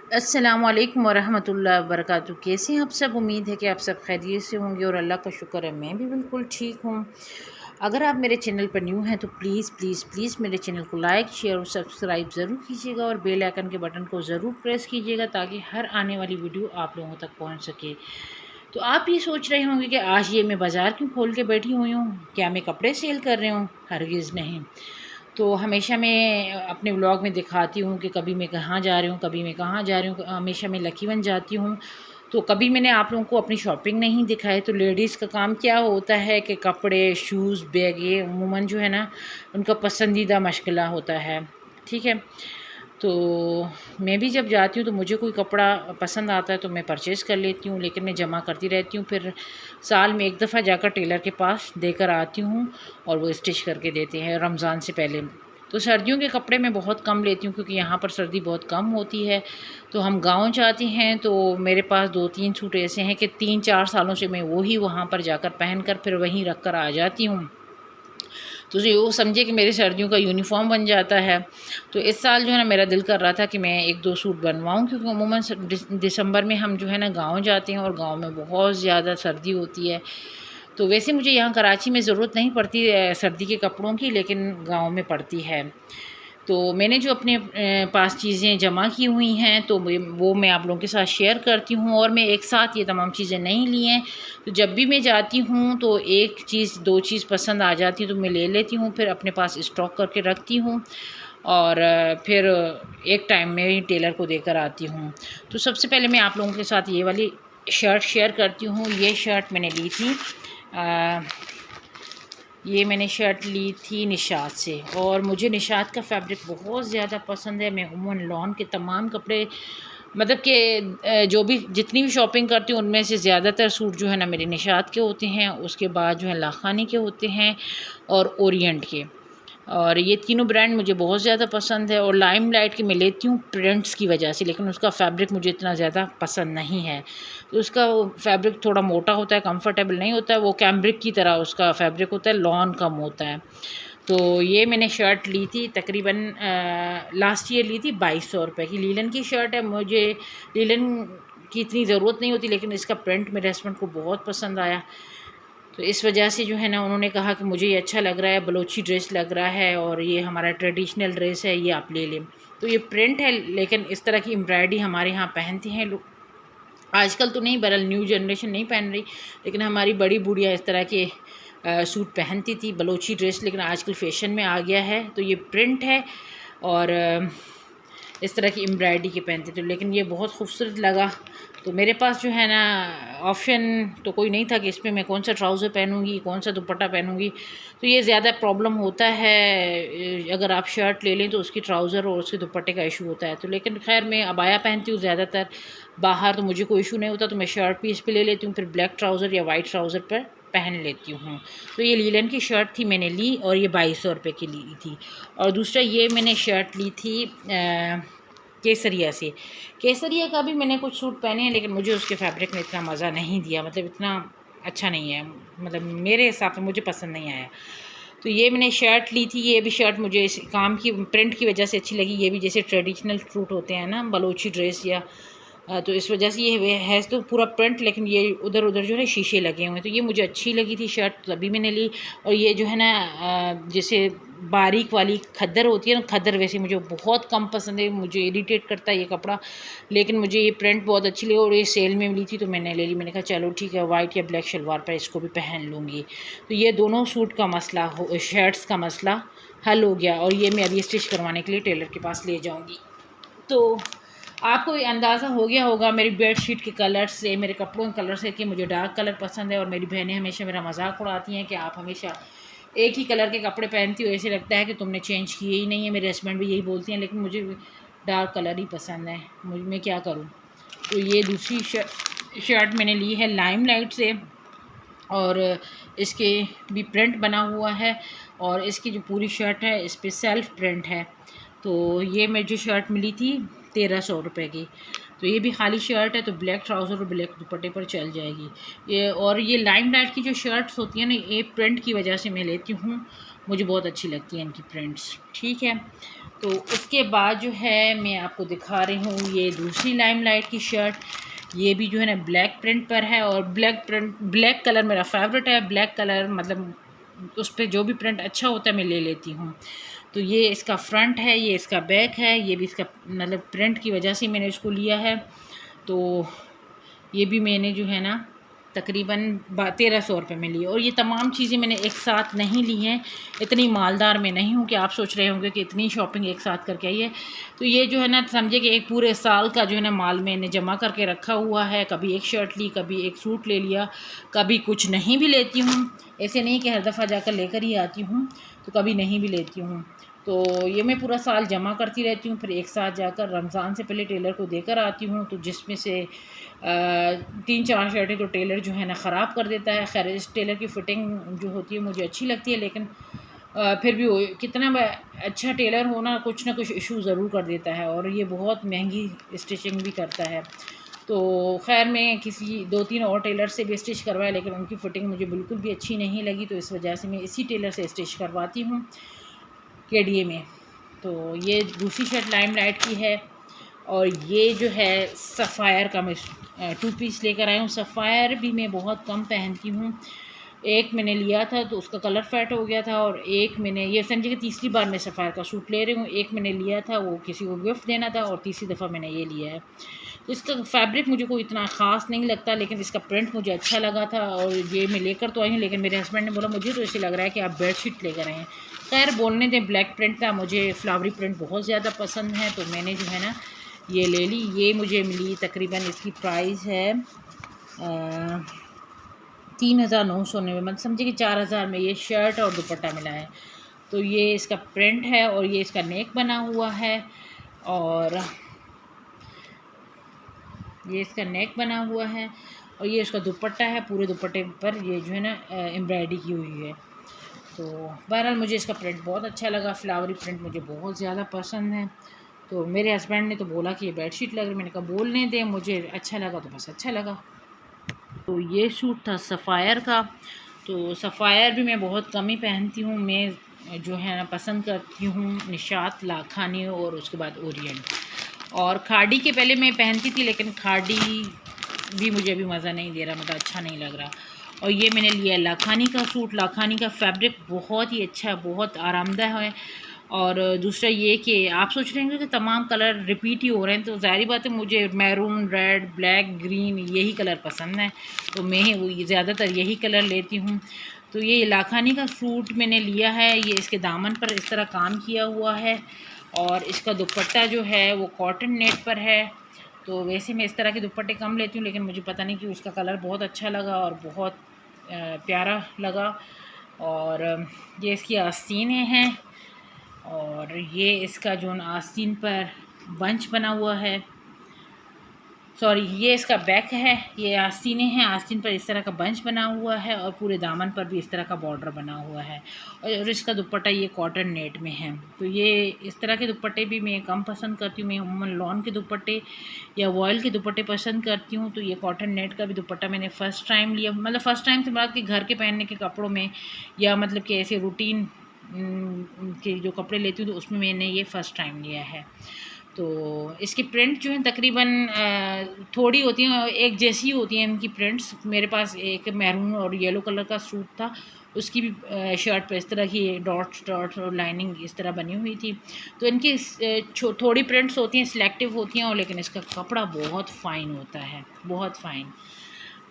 अस्सलामुअलैकुम वरहमतुल्लाहि वबरकातुहू। कैसे हैं आप सब? उम्मीद है कि आप सब खैरियत से होंगे और अल्लाह का शुक्र है मैं भी बिल्कुल ठीक हूँ। अगर आप मेरे चैनल पर न्यू हैं तो प्लीज़ प्लीज़ प्लीज़ मेरे चैनल को लाइक शेयर और सब्सक्राइब ज़रूर कीजिएगा और बेल आइकन के बटन को ज़रूर प्रेस कीजिएगा ताकि हर आने वाली वीडियो आप लोगों तक पहुँच सके। तो आप ये सोच रहे होंगे कि आज ये मैं बाज़ार क्यों खोल के बैठी हुई हूँ, क्या मैं कपड़े सेल कर रही हूँ? हरगिज़ नहीं। तो हमेशा मैं अपने व्लॉग में दिखाती हूँ कि कभी मैं कहाँ जा रही हूँ, कभी मैं कहाँ जा रही हूँ। हमेशा मैं लकी वन जाती हूँ, तो कभी मैंने आप लोगों को अपनी शॉपिंग नहीं दिखाई। तो लेडीज़ का काम क्या होता है कि कपड़े, शूज़, बैग ये अमूमन जो है ना उनका पसंदीदा मशगला होता है। ठीक है, तो मैं भी जब जाती हूँ तो मुझे कोई कपड़ा पसंद आता है तो मैं परचेज़ कर लेती हूँ, लेकिन मैं जमा करती रहती हूँ। फिर साल में एक दफ़ा जाकर टेलर के पास देकर आती हूँ और वो स्टिच करके देते हैं रमज़ान से पहले। तो सर्दियों के कपड़े मैं बहुत कम लेती हूँ क्योंकि यहाँ पर सर्दी बहुत कम होती है। तो हम गाँव जाते हैं तो मेरे पास 2-3 सूट ऐसे हैं कि 3-4 सालों से मैं वही वहाँ पर जाकर पहन कर फिर वहीं रख कर आ जाती हूँ। तो जो वो समझिए कि मेरी सर्दियों का यूनिफ़ॉर्म बन जाता है। तो इस साल जो है ना मेरा दिल कर रहा था कि मैं 1-2 सूट बनवाऊँ क्योंकि अमूमन दिसंबर में हम जो है ना गाँव जाते हैं और गाँव में बहुत ज़्यादा सर्दी होती है। तो वैसे मुझे यहाँ कराची में ज़रूरत नहीं पड़ती सर्दी के कपड़ों की, लेकिन गाँव में पड़ती है। तो मैंने जो अपने पास चीज़ें जमा की हुई हैं तो वो मैं आप लोगों के साथ शेयर करती हूँ और मैं एक साथ ये तमाम चीज़ें नहीं ली हैं। तो जब भी मैं जाती हूँ तो एक चीज़ 2 चीज़ पसंद आ जाती है तो मैं ले लेती हूँ, फिर अपने पास स्टॉक करके रखती हूँ और फिर एक टाइम में ही टेलर को देकर आती हूँ। तो सबसे पहले मैं आप लोगों के साथ ये वाली शर्ट शेयर करती हूँ। ये शर्ट मैंने ली थी ये मैंने शर्ट ली थी निशात से और मुझे निशात का फैब्रिक बहुत ज़्यादा पसंद है। मैं उम्मन लॉन के तमाम कपड़े मतलब कि जो भी जितनी भी शॉपिंग करती हूँ उनमें से ज़्यादातर सूट जो है ना मेरे निशात के होते हैं, उसके बाद जो है लाखानी के होते हैं और ओरिएंट के। और ये तीनों ब्रांड मुझे बहुत ज़्यादा पसंद है और लाइमलाइट की मैं लेती हूँ प्रिंट्स की वजह से, लेकिन उसका फैब्रिक मुझे इतना ज़्यादा पसंद नहीं है। तो उसका फैब्रिक थोड़ा मोटा होता है, कंफर्टेबल नहीं होता है, वो कैम्ब्रिक की तरह उसका फैब्रिक होता है, लॉन कम होता है। तो ये मैंने शर्ट ली थी तकरीबन लास्ट ईयर ली थी 2200 रुपये की। लीलन की शर्ट है, मुझे लीलन की इतनी ज़रूरत नहीं होती, लेकिन इसका प्रिंट मेरे हस्बैंड को बहुत पसंद आया। तो इस वजह से जो है ना उन्होंने कहा कि मुझे ये अच्छा लग रहा है, बलोची ड्रेस लग रहा है और ये हमारा ट्रेडिशनल ड्रेस है, ये आप ले लें। तो ये प्रिंट है, लेकिन इस तरह की एम्ब्रॉयडरी हमारे यहाँ पहनते हैं लोग। आजकल तो नहीं, बहरहाल न्यू जनरेशन नहीं पहन रही, लेकिन हमारी बड़ी बूढ़िया इस तरह के सूट पहनती थी, बलोची ड्रेस, लेकिन आजकल फ़ैशन में आ गया है। तो ये प्रिंट है और इस तरह की एम्ब्रॉयडरी के पहनते थे, लेकिन ये बहुत खूबसूरत लगा। तो मेरे पास जो है ना ऑप्शन तो कोई नहीं था कि इसमें मैं कौन सा ट्राउज़र पहनूंगी, कौन सा दुपट्टा पहनूंगी। तो ये ज़्यादा प्रॉब्लम होता है अगर आप शर्ट ले लें तो उसकी ट्राउज़र और उसके दुपट्टे का इशू होता है। तो लेकिन खैर मैं अबाया पहनती हूँ ज़्यादातर बाहर, तो मुझे कोई इशू नहीं होता। तो मैं शर्ट पीस पे ले लेती हूँ, फिर ब्लैक ट्राउज़र या वाइट ट्राउज़र पर पहन लेती हूँ। तो ये लीलन की शर्ट थी मैंने ली और ये 2200 रुपये की ली थी। और दूसरा ये मैंने शर्ट ली थी केसरिया से। केसरिया का भी मैंने कुछ सूट पहने हैं, लेकिन मुझे उसके फैब्रिक ने इतना मज़ा नहीं दिया, मतलब इतना अच्छा नहीं है, मतलब मेरे हिसाब से मुझे पसंद नहीं आया। तो ये मैंने शर्ट ली थी, ये भी शर्ट मुझे इस काम की प्रिंट की वजह से अच्छी लगी। ये भी जैसे ट्रेडिशनल सूट होते हैं ना, बलोची ड्रेस या तो इस वजह से ये है तो पूरा प्रिंट, लेकिन ये उधर उधर जो है शीशे लगे हुए हैं। तो ये मुझे अच्छी लगी थी शर्ट, तभी मैंने ली। और ये जो है ना जैसे बारीक वाली खद्दर होती है ना, खद्दर वैसे मुझे बहुत कम पसंद है, मुझे इरिटेट करता है ये कपड़ा। लेकिन मुझे ये प्रिंट बहुत अच्छी लगी और ये सेल में मिली थी तो मैंने ले ली। मैंने कहा चलो ठीक है, वाइट या ब्लैक शलवार पर इसको भी पहन लूँगी। तो ये दोनों सूट का मसला शर्ट्स का मसला हल हो गया और ये मैं अभी स्टिच करवाने के लिए टेलर के पास ले जाऊँगी। तो आपको ये अंदाज़ा हो गया होगा मेरी बेडशीट के कलर से, मेरे कपड़ों के कलर से, कि मुझे डार्क कलर पसंद है। और मेरी बहनें हमेशा मेरा मजाक उड़ाती हैं कि आप हमेशा एक ही कलर के कपड़े पहनती हो, ऐसे लगता है कि तुमने चेंज किए ही नहीं है। मेरे हस्बैंड भी यही बोलती हैं, लेकिन मुझे डार्क कलर ही पसंद है, मैं क्या करूँ। तो ये दूसरी शर्ट मैंने ली है लाइमलाइट से और इसके भी प्रिंट बना हुआ है और इसकी जो पूरी शर्ट है इस पर सेल्फ प्रिंट है। तो ये मेरी जो शर्ट मिली थी 1300 की। तो ये भी खाली शर्ट है, तो ब्लैक ट्राउज़र और ब्लैक दुपट्टे पर चल जाएगी ये। और ये लाइम लाइट की जो शर्ट्स होती हैं ना, ये प्रिंट की वजह से मैं लेती हूँ, मुझे बहुत अच्छी लगती हैं इनकी प्रिंट्स, ठीक है। तो उसके बाद जो है मैं आपको दिखा रही हूँ ये दूसरी लाइम लाइट की शर्ट। ये भी जो है ना ब्लैक प्रिंट पर है, और ब्लैक कलर मेरा फेवरेट है। ब्लैक कलर मतलब उस पर जो भी प्रिंट अच्छा होता है मैं ले लेती हूँ। तो ये इसका फ्रंट है, ये इसका बैक है, ये भी इसका मतलब प्रिंट की वजह से मैंने इसको लिया है। तो ये भी मैंने जो है ना तकरीबन 1300 में ली। और ये तमाम चीज़ें मैंने एक साथ नहीं ली हैं, इतनी मालदार में नहीं हूँ कि आप सोच रहे होंगे कि इतनी शॉपिंग एक साथ करके आई है। तो ये जो है ना समझे कि एक पूरे साल का जो है ना माल मैंने जमा करके रखा हुआ है। कभी एक शर्ट ली, कभी एक सूट ले लिया, कभी कुछ नहीं भी लेती हूँ। ऐसे नहीं कि हर दफ़ा जाकर लेकर ही आती हूँ, तो कभी नहीं भी लेती हूँ। तो ये मैं पूरा साल जमा करती रहती हूँ, फिर एक साथ जाकर रमज़ान से पहले टेलर को देकर आती हूँ। तो जिसमें से 3-4 शर्टें तो टेलर जो है ना ख़राब कर देता है। खैर इस टेलर की फ़िटिंग जो होती है मुझे अच्छी लगती है, लेकिन फिर भी वो कितना अच्छा टेलर हो ना कुछ इशू ज़रूर कर देता है, और ये बहुत महंगी स्टिचिंग भी करता है। तो खैर मैं किसी 2-3 और टेलर से भी स्टिच करवाया, लेकिन उनकी फ़िटिंग मुझे बिल्कुल भी अच्छी नहीं लगी। तो इस वजह से मैं इसी टेलर से स्टिच करवाती हूँ केडीए में। तो ये दूसरी शर्ट लाइम लाइट की है। और ये जो है सफ़ायर का मैं 2 पीस लेकर आई हूँ। सफ़ायर भी मैं बहुत कम पहनती हूँ। एक मैंने लिया था तो उसका कलर फेड हो गया था, और एक मैंने ये समझिए कि तीसरी बार मैं सफ़ायर का सूट ले रही हूँ। एक मैंने लिया था, वो किसी को गिफ्ट देना था, और तीसरी दफ़ा मैंने ये लिया है। तो इसका फैब्रिक मुझे कोई इतना ख़ास नहीं लगता, लेकिन इसका प्रिंट मुझे अच्छा लगा था, और ये मैं लेकर तो आई हूँ। लेकिन मेरे हस्बैंड ने बोला मुझे तो ऐसे लग रहा है कि आप बेडशीट लेकर आए हैं। खैर बोलने दें, ब्लैक प्रिंट था, मुझे फ्लावरी प्रिंट बहुत ज़्यादा पसंद है, तो मैंने जो है ना ये ले ली। ये मुझे मिली तकरीबन, इसकी प्राइस है 3999 मतलब समझिए कि 4000 में ये शर्ट और दुपट्टा मिला है। तो ये इसका प्रिंट है, और ये इसका नेक बना हुआ है, और ये इसका नेक बना हुआ है, और ये इसका दुपट्टा है। पूरे दुपट्टे पर ये जो है ना एम्ब्रॉयडरी की हुई है। तो बहरहाल मुझे इसका प्रिंट बहुत अच्छा लगा, फ्लावरी प्रिंट मुझे बहुत ज़्यादा पसंद है। तो मेरे हस्बैंड ने तो बोला कि ये बेडशीट लग रही, मैंने कहा बोलने दें, मुझे अच्छा लगा तो बस अच्छा लगा। तो ये सूट था सफ़ायर का। तो सफ़ायर भी मैं बहुत कम ही पहनती हूँ। मैं जो है ना पसंद करती हूँ निशात, लाखानी और उसके बाद ओरिएंट। और खाड़ी के पहले मैं पहनती थी, लेकिन खाड़ी भी मुझे अभी मज़ा नहीं दे रहा, मतलब अच्छा नहीं लग रहा। और ये मैंने लिया लाखानी का सूट। लाखानी का फैब्रिक बहुत ही अच्छा, बहुत आरामदायक है। और दूसरा ये कि आप सोच रहे हैं कि तमाम कलर रिपीट ही हो रहे हैं, तो ज़ाहिर बात है मुझे मैरून, रेड, ब्लैक, ग्रीन यही कलर पसंद है, तो मैं ज़्यादातर यही कलर लेती हूँ। तो ये लाखानी का सूट मैंने लिया है। ये इसके दामन पर इस तरह काम किया हुआ है, और इसका दुपट्टा जो है वो कॉटन नेट पर है। तो वैसे मैं इस तरह के दुपट्टे कम लेती हूँ, लेकिन मुझे पता नहीं कि उसका कलर बहुत अच्छा लगा और बहुत प्यारा लगा। और ये इसकी आस्तीनें हैं, और ये इसका जो आस्तीन पर बंच बना हुआ है, सॉरी ये इसका बैक है। ये आस्तीनें हैं, आस्तीन पर इस तरह का बंच बना हुआ है, और पूरे दामन पर भी इस तरह का बॉर्डर बना हुआ है, और इसका दुपट्टा ये कॉटन नेट में है। तो ये इस तरह के दुपट्टे भी मैं कम पसंद करती हूँ। मैं उम्मन लॉन के दुपट्टे या वॉयल के दुपट्टे पसंद करती हूँ। तो ये कॉटन नेट का भी दुपट्टा मैंने फ़र्स्ट टाइम लिया, मतलब फ़र्स्ट टाइम से बात कि घर के पहनने के कपड़ों में, या मतलब कि ऐसे रूटीन के जो कपड़े लेती हूँ तो उसमें मैंने ये फ़र्स्ट टाइम लिया है। तो इसकी प्रिंट जो है तकरीबन थोड़ी होती हैं, एक जैसी होती हैं इनकी प्रिंट्स। मेरे पास एक मैरून और येलो कलर का सूट था, उसकी भी शर्ट पे इस तरह की डॉट्स डॉट्स और लाइनिंग इस तरह बनी हुई थी। तो इनकी थोड़ी प्रिंट्स होती हैं, सिलेक्टिव होती हैं, और लेकिन इसका कपड़ा बहुत फ़ाइन होता है, बहुत फ़ाइन।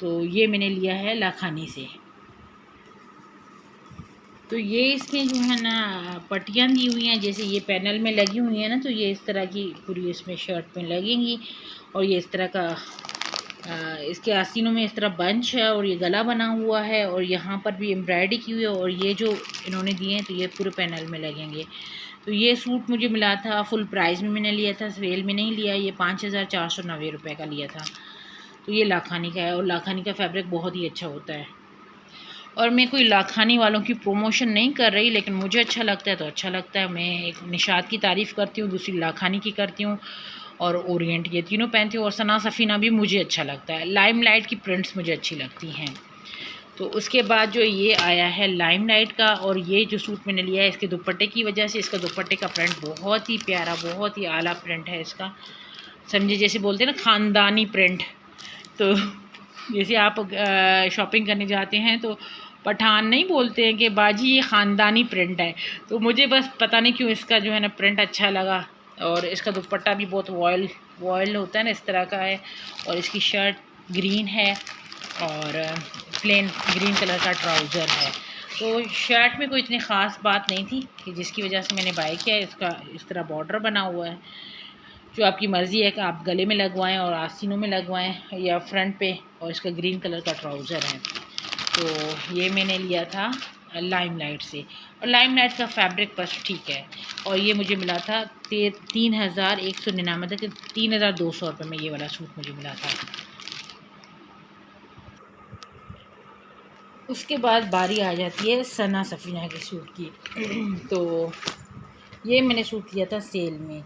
तो ये मैंने लिया है लाखानी से। तो ये इसमें जो है ना पट्टियाँ दी हुई हैं, जैसे ये पैनल में लगी हुई हैं ना, तो ये इस तरह की पूरी इसमें शर्ट में लगेंगी। और ये इस तरह का इसके आस्तीनों में इस तरह बंच है, और ये गला बना हुआ है, और यहाँ पर भी एम्ब्रॉयडरी की हुई है, और ये जो इन्होंने दिए हैं तो ये पूरे पैनल में लगेंगे। तो ये सूट मुझे मिला था फुल प्राइस में, मैंने लिया था, सेल में नहीं लिया। ये 5490 रुपये का लिया था। तो ये लाखानी का है, और लाखानी का फैब्रिक बहुत ही अच्छा होता है। और मैं कोई लाखानी वालों की प्रमोशन नहीं कर रही, लेकिन मुझे अच्छा लगता है तो अच्छा लगता है। मैं एक निशात की तारीफ़ करती हूँ, दूसरी लाखानी की करती हूँ। और ओरिएंट, ये तीनों पहनती हूँ। और सना सफ़ीना भी मुझे अच्छा लगता है। लाइमलाइट की प्रिंट्स मुझे अच्छी लगती हैं। तो उसके बाद जो ये आया है लाइमलाइट का, और ये जो सूट मैंने लिया है इसके दुपट्टे की वजह से, इसका दुपट्टे का प्रिंट बहुत ही प्यारा, बहुत ही आला प्रिंट है इसका। समझे जैसे बोलते हैं ना ख़ानदानी प्रिंट। तो जैसे आप शॉपिंग करने जाते हैं तो पठान नहीं बोलते हैं कि बाजी ये ख़ानदानी प्रिंट है। तो मुझे बस पता नहीं क्यों इसका जो है ना प्रिंट अच्छा लगा। और इसका दुपट्टा भी बहुत वॉयल होता है ना, इस तरह का है। और इसकी शर्ट ग्रीन है और प्लेन ग्रीन कलर का ट्राउज़र है। तो शर्ट में कोई इतनी ख़ास बात नहीं थी कि जिसकी वजह से मैंने बाय किया। इसका इस तरह बॉर्डर बना हुआ है, जो आपकी मर्ज़ी है कि आप गले में लगवाएं और आस्तीनों में लगवाएं या फ्रंट पे। और इसका ग्रीन कलर का ट्राउज़र है। तो ये मैंने लिया था लाइमलाइट से, और लाइमलाइट का फैब्रिक बस ठीक है। और ये मुझे मिला था 3199 तक 3200 रुपये में ये वाला सूट मुझे मिला था। उसके बाद बारी आ जाती है सना सफ़ीना के सूट की। तो ये मैंने सूट लिया था सेल में।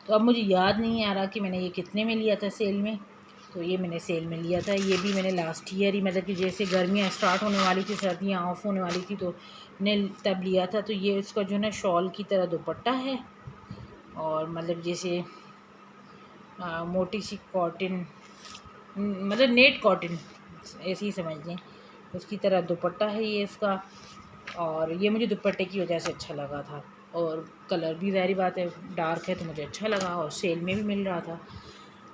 तो अब मुझे याद नहीं आ रहा कि मैंने ये कितने में लिया था सेल में। तो ये मैंने सेल में लिया था। ये भी मैंने लास्ट ईयर ही, मतलब कि जैसे गर्मियाँ स्टार्ट होने वाली थी, सर्दियाँ ऑफ होने वाली थी, तो मैंने तब लिया था। तो ये इसका जो है ना शॉल की तरह दुपट्टा है, और मतलब जैसे मोटी सी कॉटन, मतलब नेट कॉटन ऐसे ही समझ लें, उसकी तरह दुपट्टा है ये इसका। और ये मुझे दुपट्टे की वजह से अच्छा लगा था, और कलर भी ज़ाहिर बात है डार्क है तो मुझे अच्छा लगा, और सेल में भी मिल रहा था।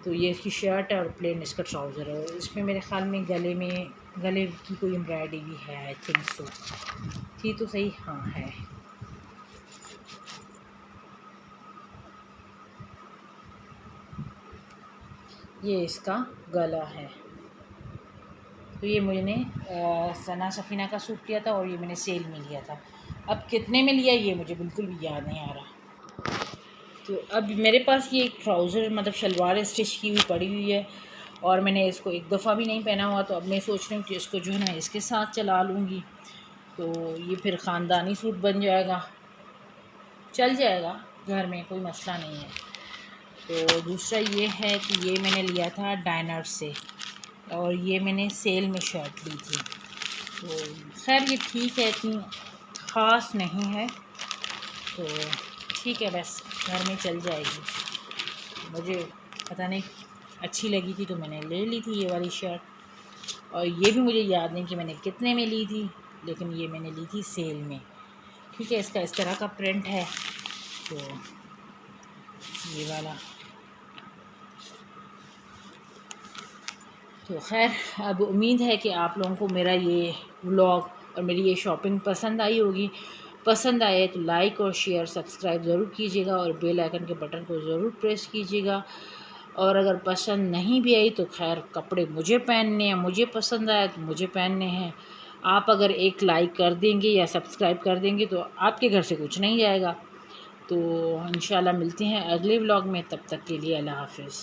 तो ये इसकी शर्ट है और प्लेन इसका ट्राउज़र है। इसमें मेरे ख़्याल में गले की कोई एम्ब्रॉयडरी भी है, आई थिंक सो। थी तो सही, हाँ है। ये इसका गला है। तो ये मैंने सना सफ़ीना का सूट लिया था, और ये मैंने सेल में लिया था। अब कितने में लिया ये मुझे बिल्कुल भी याद नहीं आ रहा। तो अब मेरे पास ये एक ट्राउज़र, मतलब शलवार स्टिच की हुई पड़ी हुई है, और मैंने इसको एक दफ़ा भी नहीं पहना हुआ। तो अब मैं सोच रही हूँ कि इसको जो है ना इसके साथ चला लूँगी, तो ये फिर ख़ानदानी सूट बन जाएगा, चल जाएगा, घर में कोई मसला नहीं है। तो दूसरा ये है कि ये मैंने लिया था डायनर से, और ये मैंने सेल में शर्ट ली थी। तो खैर ये ठीक है, इतनी ख़ास नहीं है, तो ठीक है, बस घर में चल जाएगी। मुझे पता नहीं अच्छी लगी थी तो मैंने ले ली थी ये वाली शर्ट। और ये भी मुझे याद नहीं कि मैंने कितने में ली थी, लेकिन ये मैंने ली थी सेल में। ठीक है, इसका इस तरह का प्रिंट है। तो ये वाला, तो खैर अब उम्मीद है कि आप लोगों को मेरा ये व्लॉग और मेरी ये शॉपिंग पसंद आई होगी। पसंद आए तो लाइक और शेयर सब्सक्राइब ज़रूर कीजिएगा, और बेल आइकन के बटन को ज़रूर प्रेस कीजिएगा। और अगर पसंद नहीं भी आई तो खैर कपड़े मुझे पहनने हैं, मुझे पसंद आया तो मुझे पहनने हैं। आप अगर एक लाइक कर देंगे या सब्सक्राइब कर देंगे तो आपके घर से कुछ नहीं जाएगा। तो इंशाल्लाह मिलते हैं अगले व्लॉग में, तब तक के लिए अल्लाह हाफ़िज़।